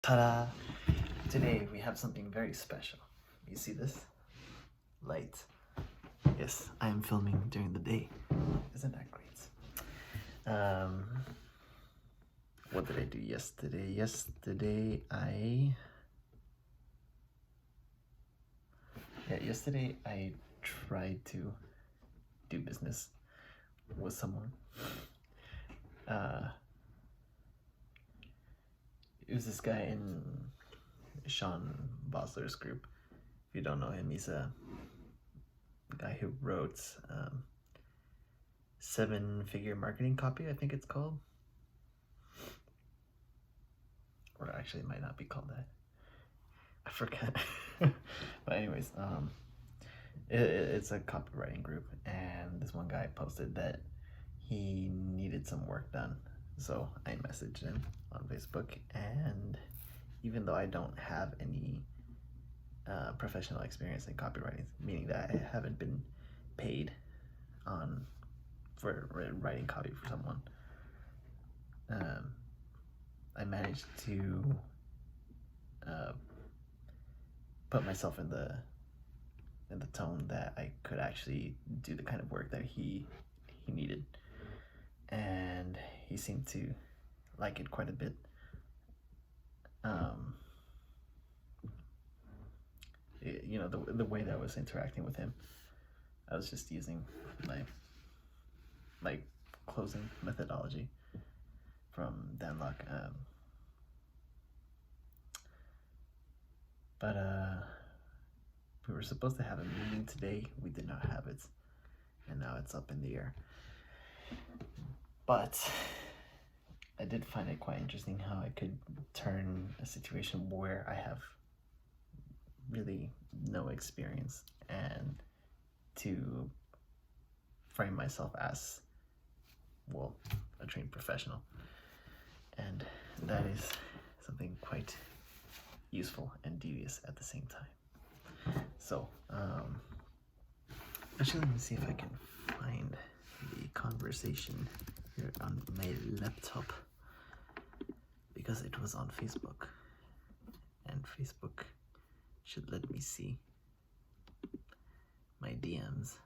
Ta-da! Today we have something very special. You see this? Light. Yes, I am filming during the day. Isn't that great? What did I do yesterday? Yesterday I tried to do business with someone. It was this guy in Sean Bosler's group. If you don't know him, he's a guy who wrote 7-figure marketing copy, I think it's called. Or actually, it might not be called that. I forget. But anyways, it's a copywriting group, and this one guy posted that he needed some work done. So I messaged him on Facebook, and even though I don't have any professional experience in copywriting, meaning that I haven't been paid for writing copy for someone, I managed to put myself in the tone that I could actually do the kind of work that he needed, and he seemed to like it quite a bit. You know, the way that I was interacting with him, I was just using my closing methodology from Dan Lok. But we were supposed to have a meeting today. We did not have it, and now it's up in the air. But I did find it quite interesting how I could turn a situation where I have really no experience and to frame myself as, well, a trained professional. And that is something quite useful and devious at the same time. So, actually, let me see if I can find the conversation here on my laptop, because it was on Facebook, and Facebook should let me see my DMs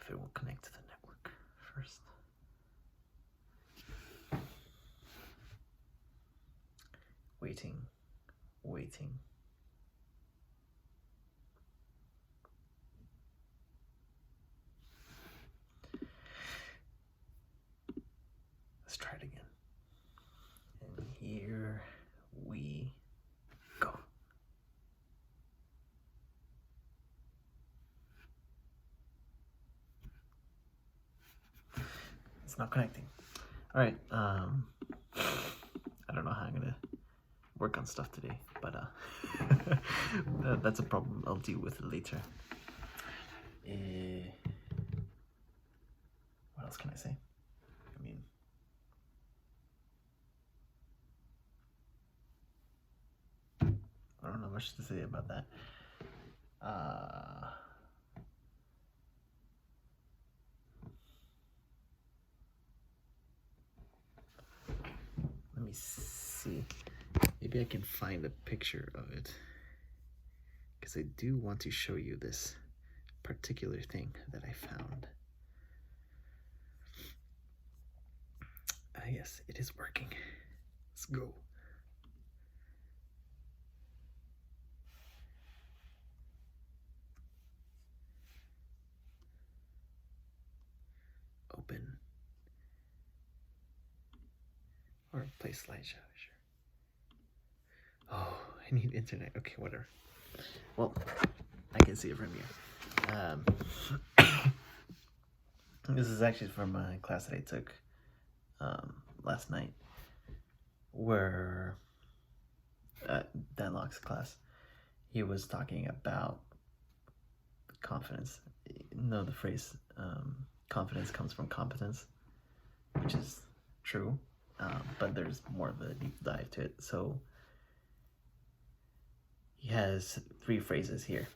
if it will connect to the network first. Waiting. Let's try it again. And here we go. It's not connecting. All right. I don't know how I'm gonna work on stuff today, but that's a problem I'll deal with later. What else can I say? I mean, I don't know much to say about that. Let me see. Maybe I can find a picture of it, because I do want to show you this particular thing that I found. Yes, it is working. Let's go. Open. Or play slideshow, sure. Oh, I need internet. Okay, whatever. Well, I can see it from here. This is actually from a class that I took last night, where Dan Locke's class, he was talking about confidence. No, the phrase confidence comes from competence, which is true, but there's more of a deep dive to it. So he has 3 phrases here.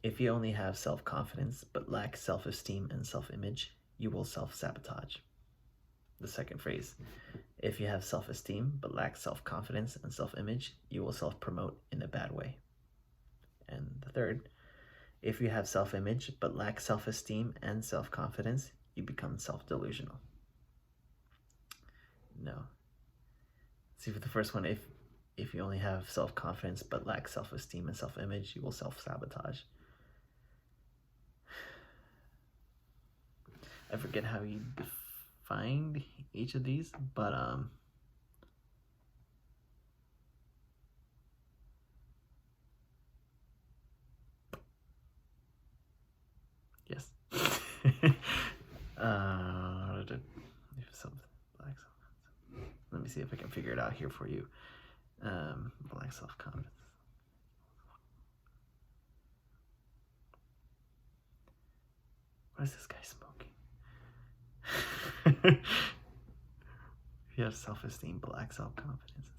If you only have self-confidence but lack self-esteem and self-image, you will self-sabotage. The second phrase, if you have self-esteem but lack self-confidence and self-image, you will self-promote in a bad way. And the third, if you have self-image but lack self-esteem and self-confidence, you become self-delusional. No. See, for the first one, if you only have self-confidence but lack self-esteem and self-image, you will self-sabotage. I forget how you defined each of these, but yes. Let me see if I can figure it out here for you. Black self-confidence. What is this guy smoking? If you have self-esteem, but lack self-confidence.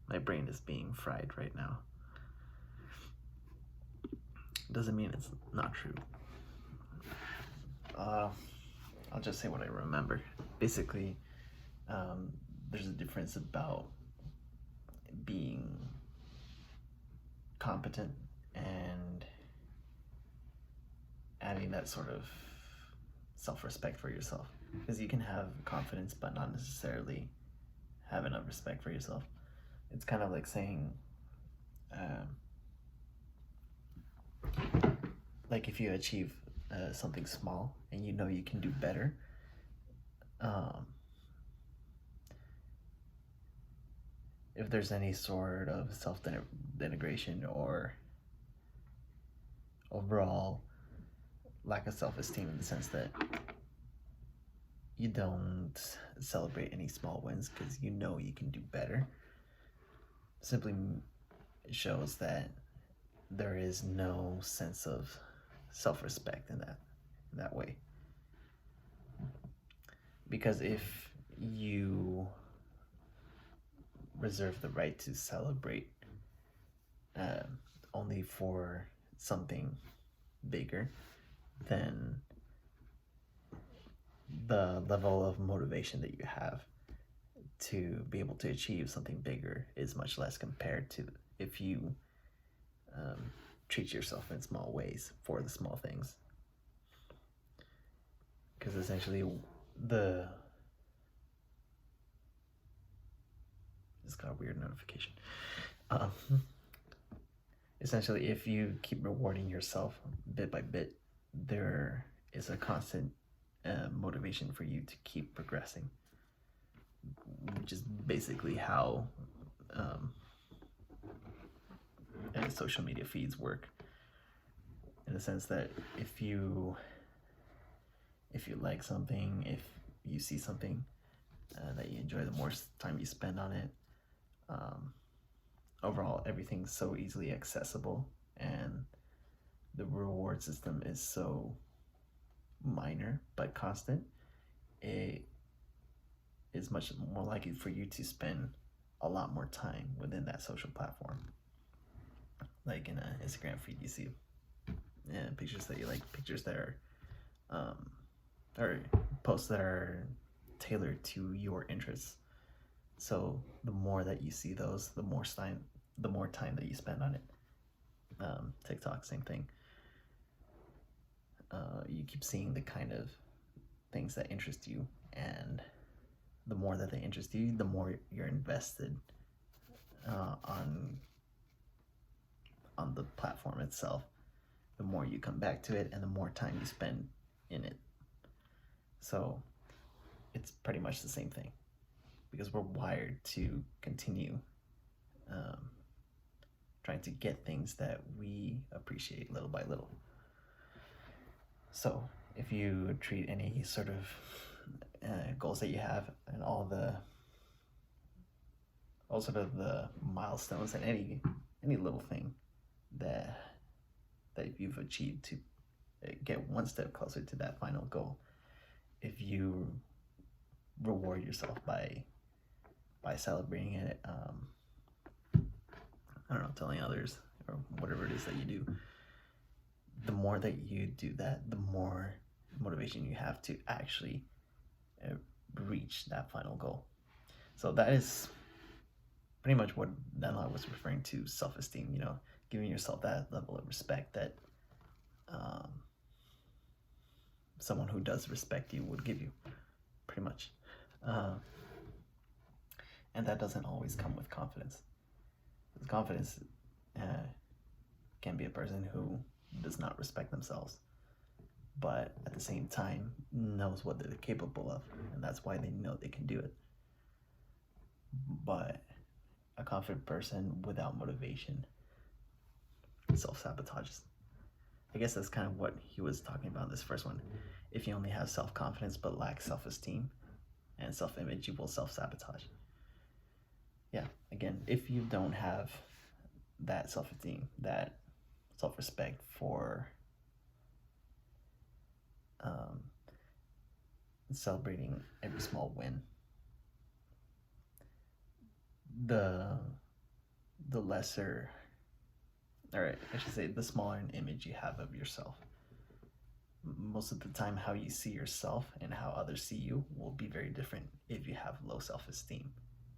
My brain is being fried right now. Doesn't mean it's not true. I'll just say what I remember. Basically, there's a difference about being competent and having that sort of self-respect for yourself. Because you can have confidence but not necessarily have enough respect for yourself. It's kind of like saying, like if you achieve something small and you know you can do better, if there's any sort of self-denigration or overall lack of self-esteem in the sense that you don't celebrate any small wins because you know you can do better, simply shows that there is no sense of self-respect in that way. Because if you reserve the right to celebrate only for something bigger, then the level of motivation that you have to be able to achieve something bigger is much less compared to if you treat yourself in small ways for the small things. Because essentially just got a weird notification. Essentially, if you keep rewarding yourself bit by bit, there is a constant motivation for you to keep progressing, which is basically how social media feeds work, in the sense that if you like something, if you see something that you enjoy, the more time you spend on it, overall everything's so easily accessible and the reward system is so minor but constant, it is much more likely for you to spend a lot more time within that social platform. Like in an Instagram feed, you see pictures that you like, pictures that are or posts that are tailored to your interests. So the more that you see those, the more time that you spend on it. TikTok, same thing. You keep seeing the kind of things that interest you, and the more that they interest you, the more you're invested on the platform itself. The more you come back to it and the more time you spend in it. So it's pretty much the same thing, because we're wired to continue trying to get things that we appreciate little by little. So if you treat any sort of goals that you have and all sort of the milestones and any little thing that you've achieved to get one step closer to that final goal, if you reward yourself by celebrating it, I don't know, telling others or whatever it is that you do, the more that you do that, the more motivation you have to actually reach that final goal. So that is pretty much what Danla was referring to, self-esteem, you know, giving yourself that level of respect that someone who does respect you would give you, pretty much. And that doesn't always come with confidence. Because confidence can be a person who does not respect themselves, but at the same time knows what they're capable of, and that's why they know they can do it. But a confident person without motivation self-sabotages. I guess that's kind of what he was talking about in this first one. If you only have self-confidence but lack self-esteem and self-image, you will self-sabotage. Yeah, again, if you don't have that self-esteem, that self-respect for celebrating every small win, the lesser, or I should say, the smaller an image you have of yourself. Most of the time, how you see yourself and how others see you will be very different if you have low self-esteem,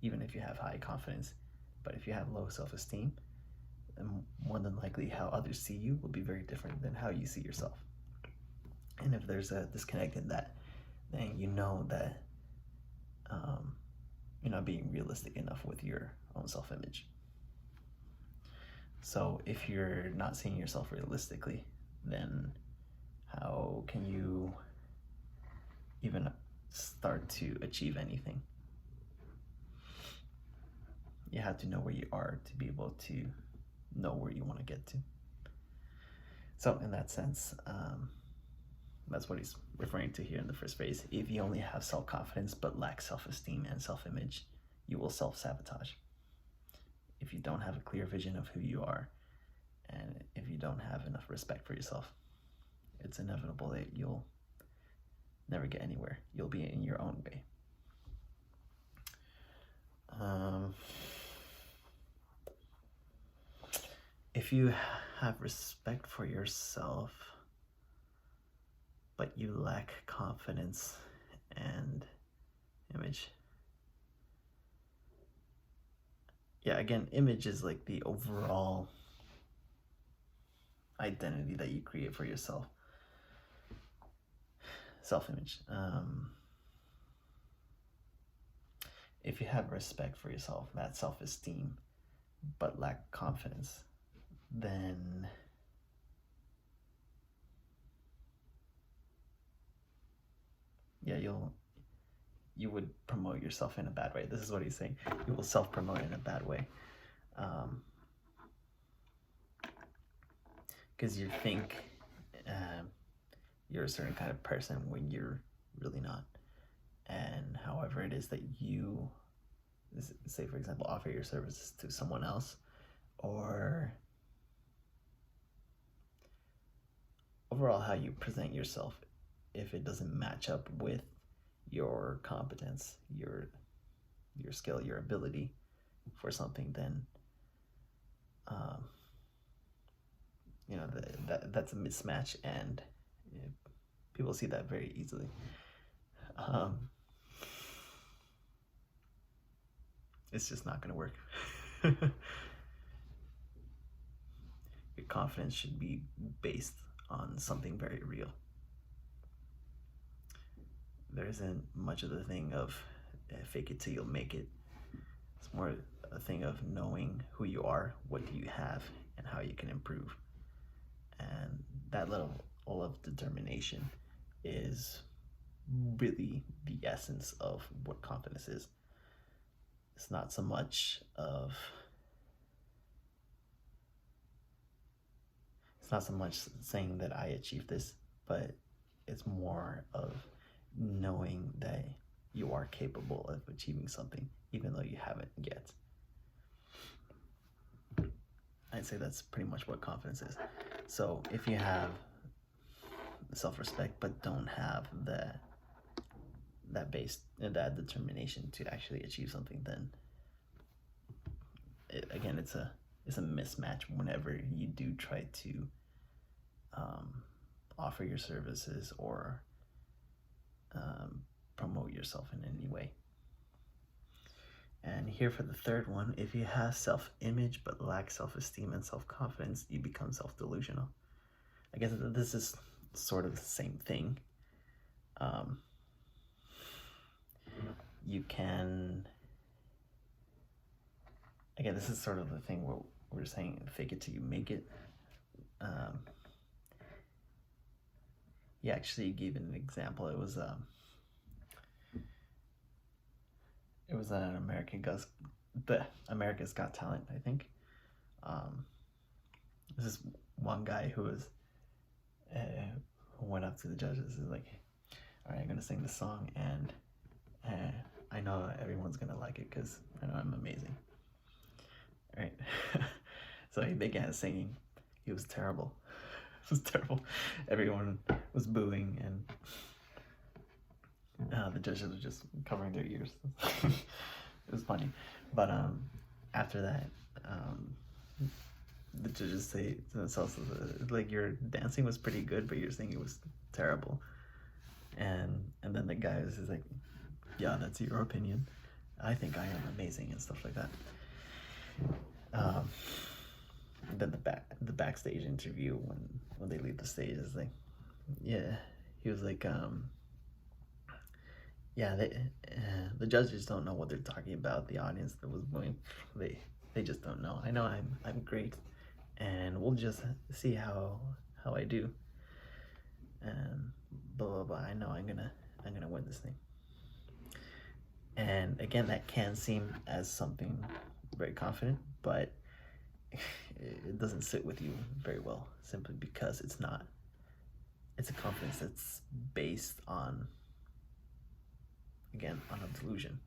even if you have high confidence. But if you have low self-esteem, then more than likely how others see you will be very different than how you see yourself. And if there's a disconnect in that, then you know that you're not being realistic enough with your own self-image. So if you're not seeing yourself realistically, then how can you even start to achieve anything? You have to know where you are to be able to know where you want to get to. So in that sense, that's what he's referring to here in the first phrase. If you only have self-confidence but lack self-esteem and self-image, you will self-sabotage. If you don't have a clear vision of who you are, and if you don't have enough respect for yourself, it's inevitable that you'll never get anywhere. You'll be in your own way. If you have respect for yourself, but you lack confidence and image. Yeah, again, image is like the overall identity that you create for yourself. Self-image. If you have respect for yourself, that self-esteem, but lack confidence, then yeah, you would promote yourself in a bad way. This is what he's saying. You will self-promote in a bad way. Because you think you're a certain kind of person when you're really not. And however it is that you, say for example, offer your services to someone else, or overall how you present yourself, if it doesn't match up with your competence, your skill, your ability for something, then you know, that's a mismatch, and people see that very easily. It's just not going to work. Your confidence should be based on something very real. There isn't much of the thing of fake it till you'll make it. It's more a thing of knowing who you are, what do you have, and how you can improve. And that level of determination is really the essence of what confidence is. It's not so much of, it's not so much saying that I achieved this, but it's more of knowing that you are capable of achieving something, even though you haven't yet. I'd say that's pretty much what confidence is. So if you have self-respect but don't have that determination to actually achieve something, then again, it's a mismatch whenever you do try to offer your services or promote yourself in any way. And here for the third one, if you have self-image but lack self-esteem and self-confidence, you become self-delusional. I guess this is sort of the same thing. You can, again, this is sort of the thing where we're saying fake it till you make it. He actually gave an example. It was an America's Got Talent, I think. This is one guy who was who went up to the judges and was like, all right, I'm gonna sing this song, and I know everyone's gonna like it because I know I'm amazing. All right. So he began singing. He was terrible. It was terrible. Everyone was booing, and the judges were just covering their ears. It was funny. But after that, the judges say to themselves, like, your dancing was pretty good, but your singing was terrible. And then the guy was just like, yeah, that's your opinion. I think I am amazing, and stuff like that. Then the backstage interview when they leave the stage is like, yeah, he was like, yeah, the judges don't know what they're talking about. The audience that was booing, they just don't know. I know I'm great, and we'll just see how I do. And blah blah blah. I know I'm gonna win this thing. And again, that can seem as something very confident, but it doesn't sit with you very well, simply because it's not. It's a confidence that's based on, again, on a delusion,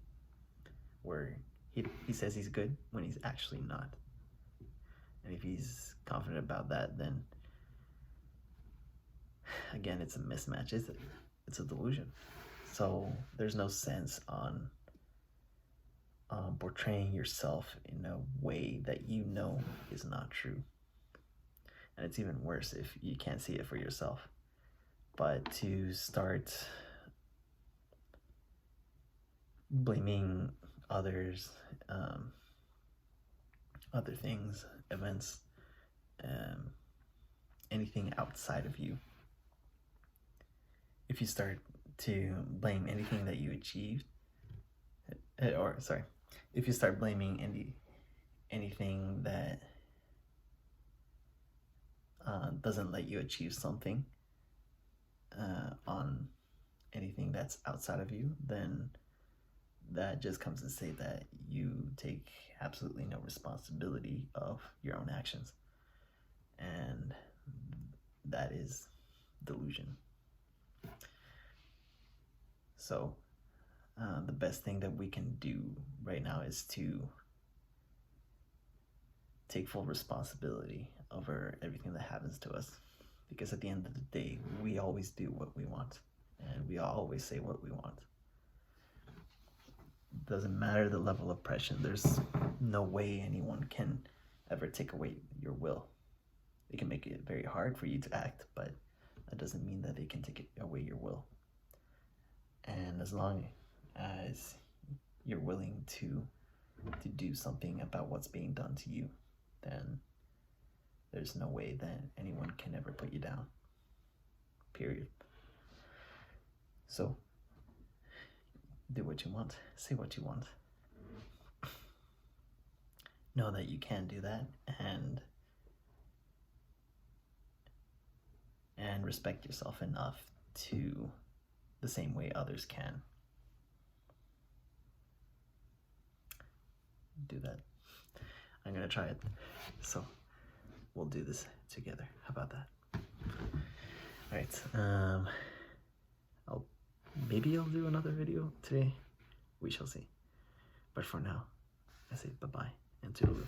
where he says he's good when he's actually not. And if he's confident about that, then again, it's a mismatch. It's a delusion. So there's no sense on portraying yourself in a way that you know is not true. And it's even worse if you can't see it for yourself. But to start blaming others, other things, events, anything outside of you, if you start to blame anything that you achieved, if you start blaming anything that doesn't let you achieve something on anything that's outside of you, then that just comes to say that you take absolutely no responsibility of your own actions, and that is delusion. So the best thing that we can do right now is to take full responsibility over everything that happens to us, because at the end of the day, we always do what we want, and we always say what we want. Doesn't matter the level of pressure. There's no way anyone can ever take away your will. They can make it very hard for you to act, but that doesn't mean that they can take away your will. And as long as you're willing to do something about what's being done to you, then there's no way that anyone can ever put you down. Period. So do what you want, say what you want. Know that you can do that, and respect yourself enough to the same way others can. Do that. I'm gonna try it. So we'll do this together. How about that? All right. Maybe I'll do another video today. We shall see. But for now, I say bye-bye and toodaloo.